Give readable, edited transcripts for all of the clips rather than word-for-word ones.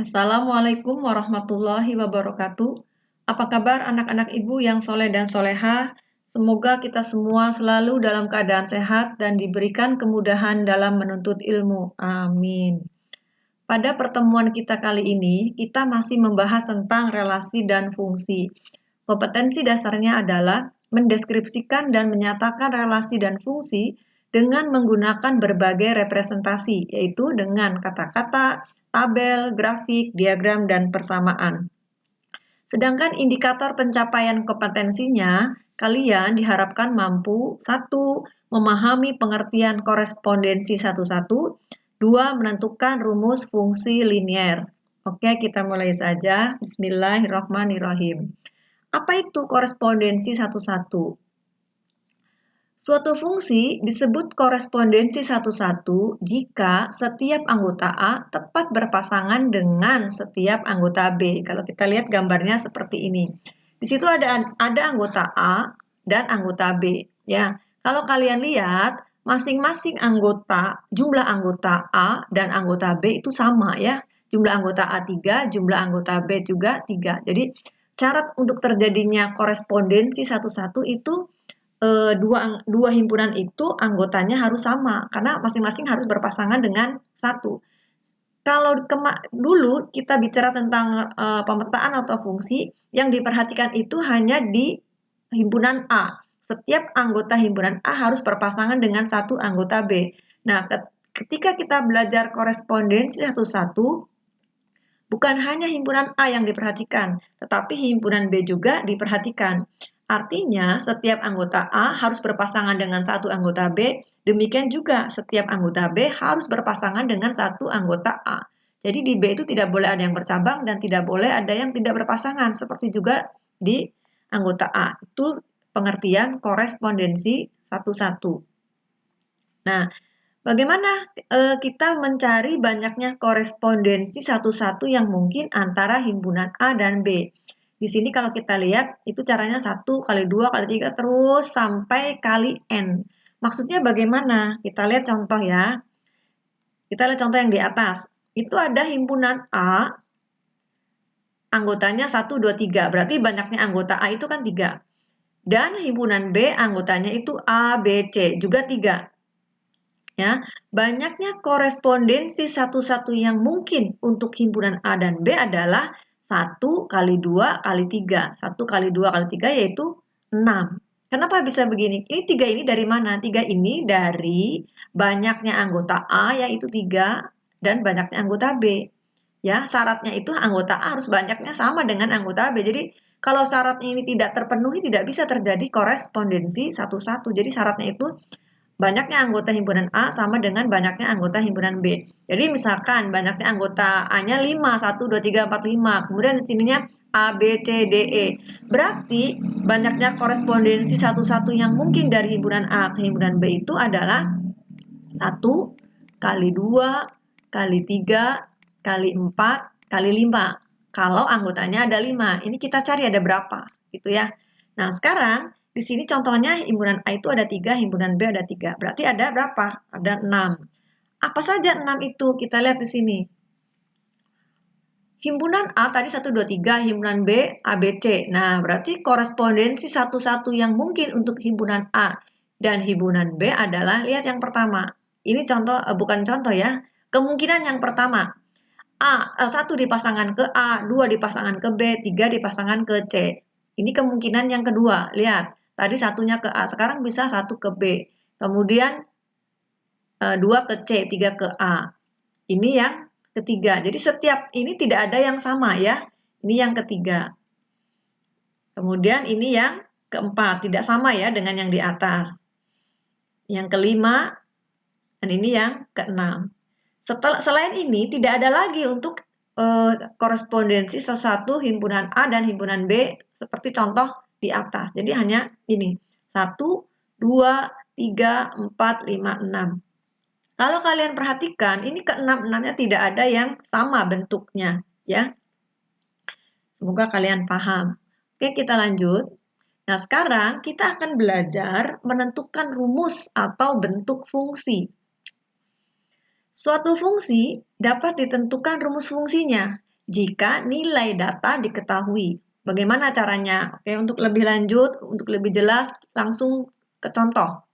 Assalamualaikum warahmatullahi wabarakatuh. Apa kabar anak-anak ibu yang soleh dan soleha? Semoga kita semua selalu dalam keadaan sehat dan diberikan kemudahan dalam menuntut ilmu. Amin. Pada pertemuan kita kali ini, kita masih membahas tentang relasi dan fungsi. Kompetensi dasarnya adalah mendeskripsikan dan menyatakan relasi dan fungsi dengan menggunakan berbagai representasi, yaitu dengan kata-kata, tabel, grafik, diagram, dan persamaan. Sedangkan indikator pencapaian kompetensinya, kalian diharapkan mampu 1. Memahami pengertian korespondensi satu-satu, 2. Menentukan rumus fungsi linier. Oke, kita mulai saja. Bismillahirrahmanirrahim. Apa itu korespondensi satu-satu? Suatu fungsi disebut korespondensi satu-satu jika setiap anggota A tepat berpasangan dengan setiap anggota B. Kalau kita lihat gambarnya seperti ini. Di situ ada anggota A dan anggota B. Ya, kalau kalian lihat masing-masing jumlah anggota A dan anggota B itu sama ya. Jumlah anggota A 3, jumlah anggota B juga 3. Jadi syarat untuk terjadinya korespondensi satu-satu itu dua himpunan itu anggotanya harus sama karena masing-masing harus berpasangan dengan satu. Kalau dulu kita bicara tentang pemetaan atau fungsi, yang diperhatikan itu hanya di himpunan A. Setiap anggota himpunan A harus berpasangan dengan satu anggota B. Nah, ketika kita belajar korespondensi satu-satu, bukan hanya himpunan A yang diperhatikan, tetapi himpunan B juga diperhatikan. Artinya, setiap anggota A harus berpasangan dengan satu anggota B, demikian juga setiap anggota B harus berpasangan dengan satu anggota A. Jadi di B itu tidak boleh ada yang bercabang dan tidak boleh ada yang tidak berpasangan, seperti juga di anggota A. Itu pengertian korespondensi satu-satu. Nah, bagaimana kita mencari banyaknya korespondensi satu-satu yang mungkin antara himpunan A dan B? Di sini kalau kita lihat, itu caranya 1 kali 2 kali 3 terus sampai kali N. Maksudnya bagaimana? Kita lihat contoh ya. Kita lihat contoh yang di atas. Itu ada himpunan A, anggotanya 1, 2, 3. Berarti banyaknya anggota A itu kan 3. Dan himpunan B, anggotanya itu A, B, C. Juga 3. Ya, banyaknya korespondensi satu-satu yang mungkin untuk himpunan A dan B adalah 1 kali 2 kali 3. 1 kali 2 kali 3 yaitu 6. Kenapa bisa begini? Ini 3 ini dari mana? 3 ini dari banyaknya anggota A yaitu 3 dan banyaknya anggota B. Ya, syaratnya itu anggota A harus banyaknya sama dengan anggota B. Jadi kalau syaratnya ini tidak terpenuhi tidak bisa terjadi korespondensi satu-satu. Jadi syaratnya itu banyaknya anggota himpunan A sama dengan banyaknya anggota himpunan B. Jadi misalkan banyaknya anggota A-nya 5, 1, 2, 3, 4, 5. Kemudian di sininya A, B, C, D, E. Berarti banyaknya korespondensi satu-satu yang mungkin dari himpunan A ke himpunan B itu adalah 1 kali 2 kali 3 kali 4 kali 5. Kalau anggotanya ada 5. Ini kita cari ada berapa gitu ya. Nah, sekarang di sini contohnya himpunan A itu ada 3, himpunan B ada 3. Berarti ada berapa? Ada 6. Apa saja 6 itu? Kita lihat di sini. Himpunan A tadi 1, 2, 3, himpunan B, A, B, C. Nah, berarti korespondensi satu-satu yang mungkin untuk himpunan A dan himpunan B adalah, lihat yang pertama. Ini contoh, bukan contoh ya. Kemungkinan yang pertama, 1 dipasangkan ke A, 2 dipasangkan ke B, 3 dipasangkan ke C. Ini kemungkinan yang kedua. Lihat, tadi satunya ke A, sekarang bisa 1 ke B. Kemudian 2 ke C, 3 ke A. Ini yang ketiga. Jadi setiap ini tidak ada yang sama ya. Ini yang ketiga. Kemudian ini yang keempat, tidak sama ya dengan yang di atas. Yang kelima, dan ini yang keenam. Selain ini, tidak ada lagi untuk korespondensi satu himpunan A dan himpunan B seperti contoh di atas. Jadi hanya ini. 1, 2, 3, 4, 5, 6. Kalau kalian perhatikan, ini ke-6-6-nya tidak ada yang sama bentuknya. Ya. Semoga kalian paham. Oke, kita lanjut. Nah, sekarang kita akan belajar menentukan rumus atau bentuk fungsi. Suatu fungsi dapat ditentukan rumus fungsinya. jika nilai data diketahui. Bagaimana caranya? Oke, untuk lebih lanjut, untuk lebih jelas, langsung ke contoh.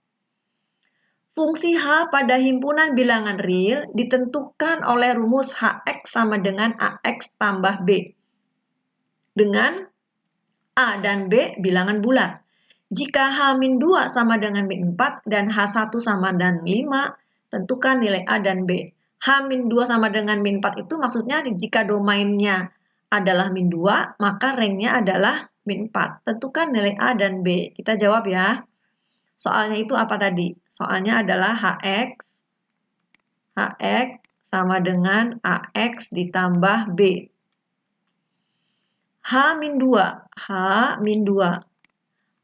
Fungsi H pada himpunan bilangan real ditentukan oleh rumus HX sama dengan AX tambah B. Dengan A dan B bilangan bulat. Jika H-2 sama dengan min 4 dan H1 sama dengan 5, tentukan nilai A dan B. H-2 sama dengan min 4 itu maksudnya jika domainnya adalah min 2, maka ranknya adalah min 4. Tentukan nilai A dan B. Kita jawab ya. Soalnya itu apa tadi? Soalnya adalah HX sama dengan AX ditambah B. H-2.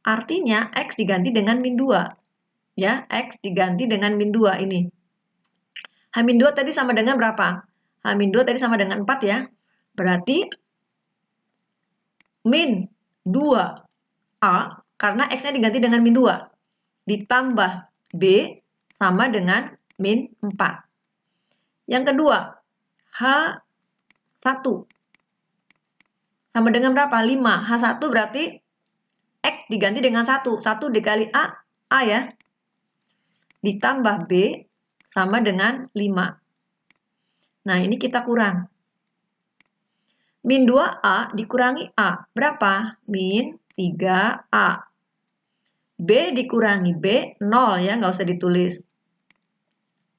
Artinya X diganti dengan min 2. Ya, X diganti dengan min 2 ini. H-2 tadi sama dengan berapa? H-2 tadi sama dengan 4 ya. Berarti min 2A, karena X-nya diganti dengan min 2. Ditambah B sama dengan min 4. Yang kedua, H1 sama dengan berapa? 5. H1 berarti X diganti dengan 1. 1 dikali A ya. Ditambah B sama dengan 5. Nah, ini kita kurang. Min 2A dikurangi A. Berapa? Min 3A. B dikurangi B, 0 ya, nggak usah ditulis.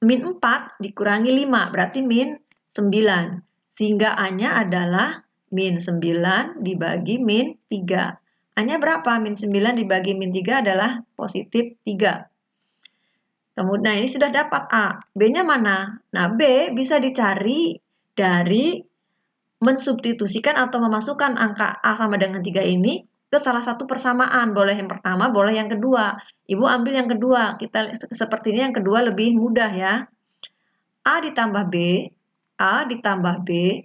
Min 4 dikurangi 5, berarti min 9. Sehingga A-nya adalah min 9 dibagi min 3. A-nya berapa? Min 9 dibagi min 3 adalah positif 3. Kemudian ini sudah dapat A. B-nya mana? Nah, B bisa dicari dari mensubstitusikan atau memasukkan angka A sama dengan 3 ini ke salah satu persamaan. Boleh yang pertama, boleh yang kedua. Ibu ambil yang kedua. Kita sepertinya yang kedua lebih mudah ya. A ditambah B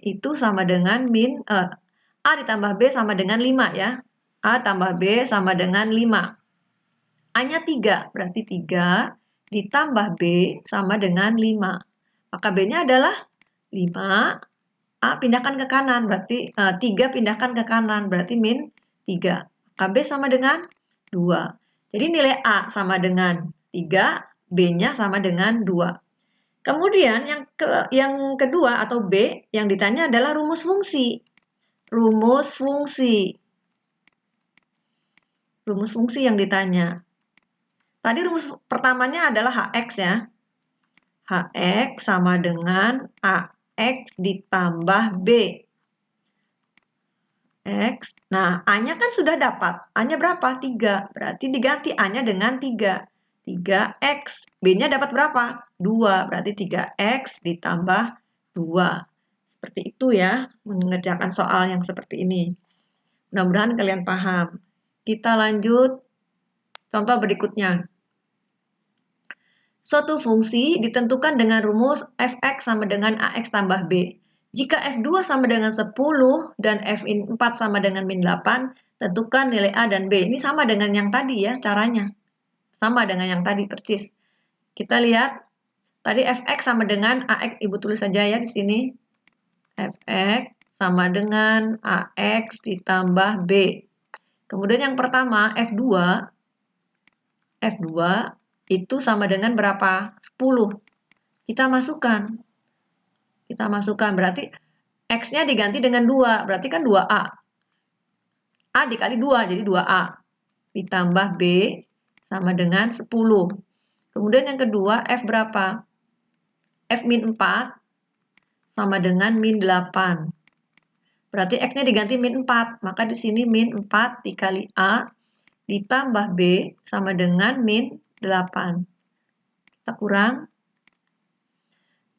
itu sama dengan A ditambah B sama dengan 5 ya. A tambah B sama dengan 5. A-nya 3, berarti 3 ditambah B sama dengan 5. Maka B-nya adalah 5. A pindahkan ke kanan, berarti 3 pindahkan ke kanan, berarti min 3. Maka B sama dengan 2. Jadi nilai A sama dengan 3, B-nya sama dengan 2. Kemudian yang kedua atau B yang ditanya adalah rumus fungsi. Rumus fungsi yang ditanya. Tadi rumus pertamanya adalah HX ya. HX sama dengan AX ditambah B. X. Nah, A-nya kan sudah dapat. A-nya berapa? 3. Berarti diganti A-nya dengan 3. 3X. B-nya dapat berapa? 2. Berarti 3X ditambah 2. Seperti itu ya, mengerjakan soal yang seperti ini. Mudah-mudahan kalian paham. Kita lanjut contoh berikutnya. Suatu fungsi ditentukan dengan rumus fx sama dengan ax tambah b. Jika f2 sama dengan 10 dan f4 sama dengan min 8, tentukan nilai a dan b. Ini sama dengan yang tadi ya caranya. Sama dengan yang tadi persis. Kita lihat, tadi fx sama dengan ax, ibu tulis saja ya di sini. Fx sama dengan ax ditambah b. Kemudian yang pertama, F2 itu sama dengan berapa? 10. Kita masukkan, berarti X-nya diganti dengan 2, berarti kan 2A. A dikali 2, jadi 2A. Ditambah B sama dengan 10. Kemudian yang kedua, F berapa? F min 4 sama dengan min 8. Berarti X-nya diganti min 4, maka di sini min 4 dikali A ditambah B sama dengan min 8. Kita kurang.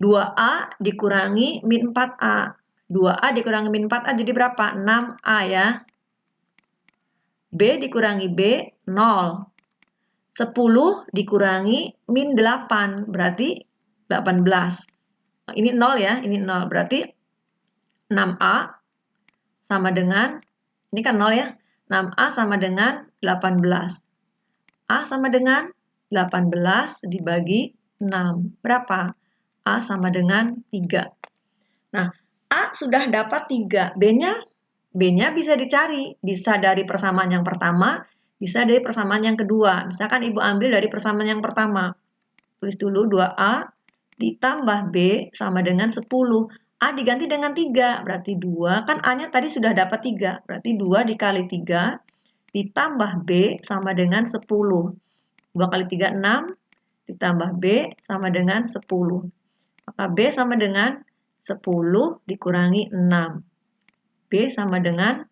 2A dikurangi min 4A. 2A dikurangi min 4A jadi berapa? 6A ya. B dikurangi B, 0. 10 dikurangi min 8, berarti 18. Ini 0 ya, ini 0. Berarti 6A sama dengan, ini kan 0 ya, 6A sama dengan 18. A sama dengan 18 dibagi 6. Berapa? A sama dengan 3. Nah, A A sudah dapat 3. B-nya bisa dicari. Bisa dari persamaan yang pertama, bisa dari persamaan yang kedua. Misalkan Ibu ambil dari persamaan yang pertama. Tulis dulu 2A ditambah B sama dengan 10. A diganti dengan 3, berarti 2. Kan A-nya tadi sudah dapat 3, berarti 2 dikali 3 ditambah B sama dengan 10. 2 kali 3, 6, ditambah B sama dengan 10. Maka B sama dengan 10 dikurangi 6. B sama dengan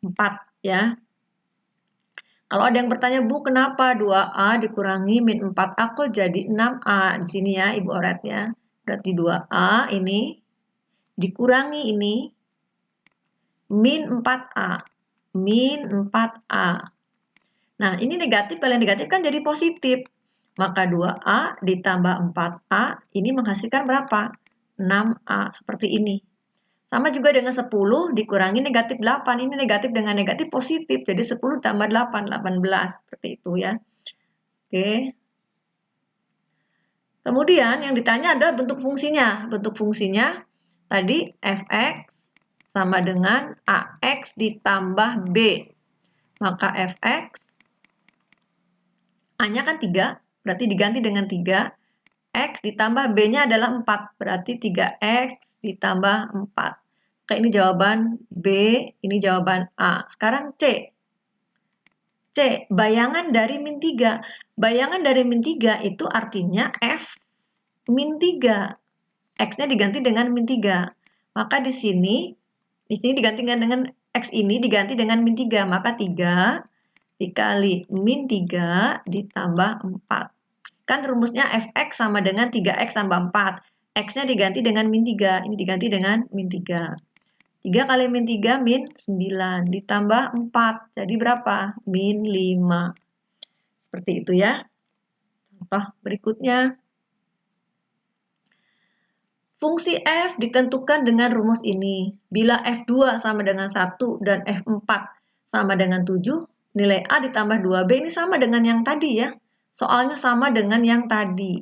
4 ya. Kalau ada yang bertanya, Bu, kenapa 2A dikurangi min 4A kok jadi 6A? Di sini ya, Ibu oret ya. Berarti 2A ini dikurangi ini min 4A. Min 4A. Nah, ini negatif, kalian negatif kan jadi positif. Maka 2A ditambah 4A, ini menghasilkan berapa? 6A, seperti ini. Sama juga dengan 10 dikurangi negatif 8. Ini negatif dengan negatif positif. Jadi 10 tambah 8, 18. Seperti itu ya. Oke. Kemudian yang ditanya adalah bentuk fungsinya. Bentuk fungsinya tadi fx sama dengan ax ditambah b. Maka fx, a-nya kan 3, berarti diganti dengan 3. X ditambah B-nya adalah 4, berarti 3X ditambah 4. Oke, ini jawaban B, ini jawaban A. Sekarang C. C, bayangan dari min 3. Bayangan dari min 3 itu artinya F min 3. X-nya diganti dengan min 3. Maka di sini diganti dengan X ini diganti dengan min 3. Maka 3 dikali min 3 ditambah 4. Kan rumusnya fx sama dengan 3x tambah 4. X-nya diganti dengan min 3. Ini diganti dengan min 3. 3 kali min 3 min 9. Ditambah 4. Jadi berapa? Min 5. Seperti itu ya. Contoh berikutnya. Fungsi f ditentukan dengan rumus ini. Bila f2 sama dengan 1 dan f4 sama dengan 7, nilai a ditambah 2b ini sama dengan yang tadi ya. Soalnya sama dengan yang tadi.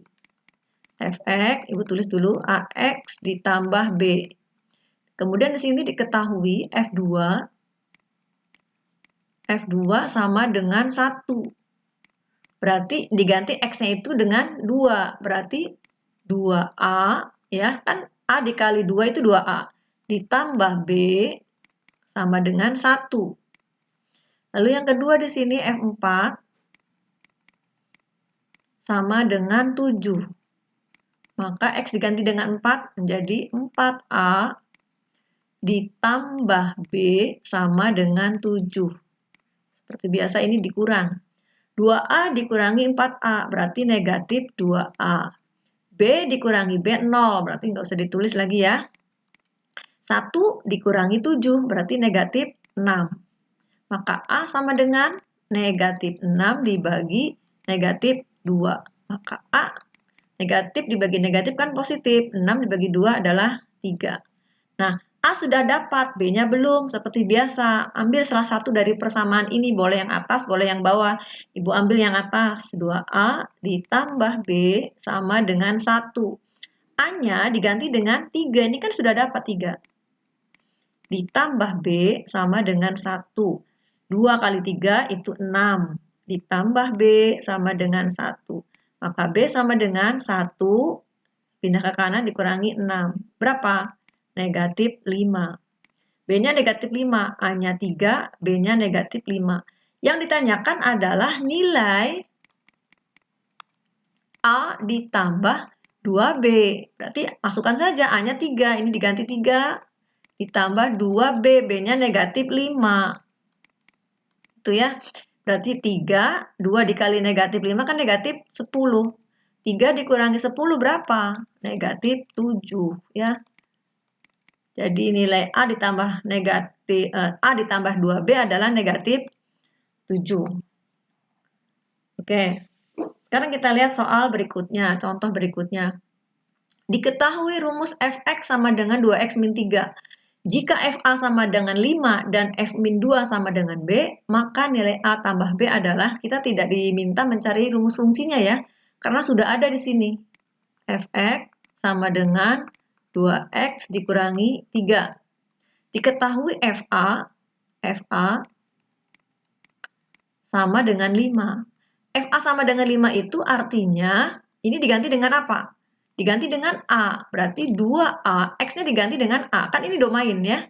Fx, Ibu tulis dulu, AX ditambah B. Kemudian di sini diketahui F2 sama dengan 1. Berarti diganti X-nya itu dengan 2. Berarti 2A, ya kan A dikali 2 itu 2A. Ditambah B sama dengan 1. Lalu yang kedua di sini F4 sama dengan 7. Maka X diganti dengan 4 menjadi 4A ditambah B sama dengan 7. Seperti biasa ini dikurang. 2A dikurangi 4A berarti negatif 2A. B dikurangi B 0 berarti nggak usah ditulis lagi ya. 1 dikurangi 7 berarti negatif 6. Maka A sama dengan negatif 6 dibagi negatif 2. Maka A negatif dibagi negatif kan positif. 6 dibagi 2 adalah 3. Nah, A sudah dapat, B-nya belum. Seperti biasa, ambil salah satu dari persamaan ini. Boleh yang atas, boleh yang bawah. Ibu ambil yang atas. 2A ditambah B sama dengan 1. A-nya diganti dengan 3. Ini kan sudah dapat 3. Ditambah B sama dengan 1. 2 kali 3 itu 6. Ditambah B sama dengan 1. Maka B sama dengan 1, pindah ke kanan dikurangi 6. Berapa? Negatif 5. B-nya negatif 5, A-nya 3, B-nya negatif 5. Yang ditanyakan adalah nilai A ditambah 2B. Berarti masukkan saja A-nya 3, ini diganti 3, ditambah 2B, B-nya negatif 5. Itu ya. Berarti 3, 2 dikali negatif 5 kan negatif 10. 3 dikurangi 10 berapa? Negatif 7 ya. Jadi nilai A ditambah negatif A ditambah 2B adalah negatif 7. Oke. Sekarang kita lihat soal berikutnya, contoh berikutnya. Diketahui rumus fx sama dengan 2x min 3. Jika fa sama dengan 5 dan f min 2 sama dengan b, maka nilai a tambah b adalah, kita tidak diminta mencari rumus fungsinya ya, karena sudah ada di sini. Fx sama dengan 2X dikurangi 3. Diketahui FA sama dengan 5. FA sama dengan 5 itu artinya ini diganti dengan apa? Diganti dengan A. Berarti 2A, X-nya diganti dengan A. Kan ini domain ya.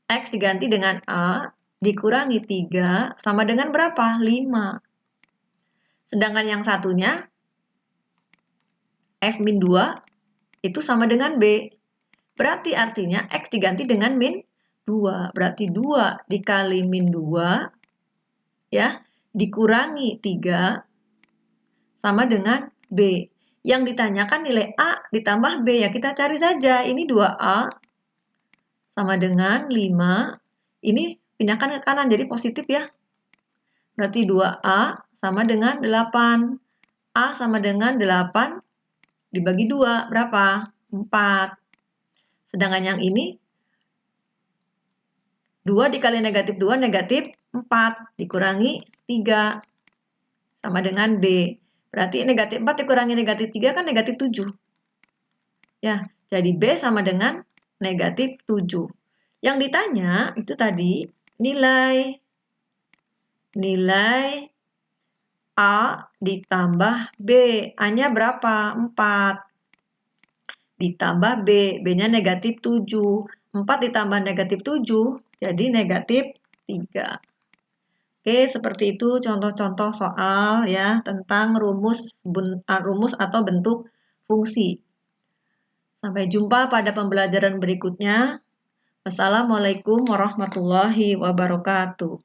X diganti dengan A dikurangi 3 sama dengan berapa? 5. Sedangkan yang satunya F-2 itu sama dengan B. Berarti artinya X diganti dengan min 2. Berarti 2 dikali min 2 ya, dikurangi 3 sama dengan B. Yang ditanyakan nilai A ditambah B ya, kita cari saja. Ini 2A sama dengan 5. Ini pindahkan ke kanan jadi positif ya. Berarti 2A sama dengan 8. A sama dengan 8 dibagi 2 berapa? 4. Sedangkan yang ini 2 dikali negatif 2 negatif 4 dikurangi 3 sama dengan B. Berarti negatif 4 dikurangi negatif 3 kan negatif 7. Ya, jadi B sama dengan negatif 7. Yang ditanya itu tadi nilai A ditambah B. A-nya berapa? 4. Ditambah B. B-nya negatif 7. 4 ditambah negatif 7 jadi negatif 3. Oke, seperti itu contoh-contoh soal ya tentang rumus atau bentuk fungsi. Sampai jumpa pada pembelajaran berikutnya. Wassalamualaikum warahmatullahi wabarakatuh.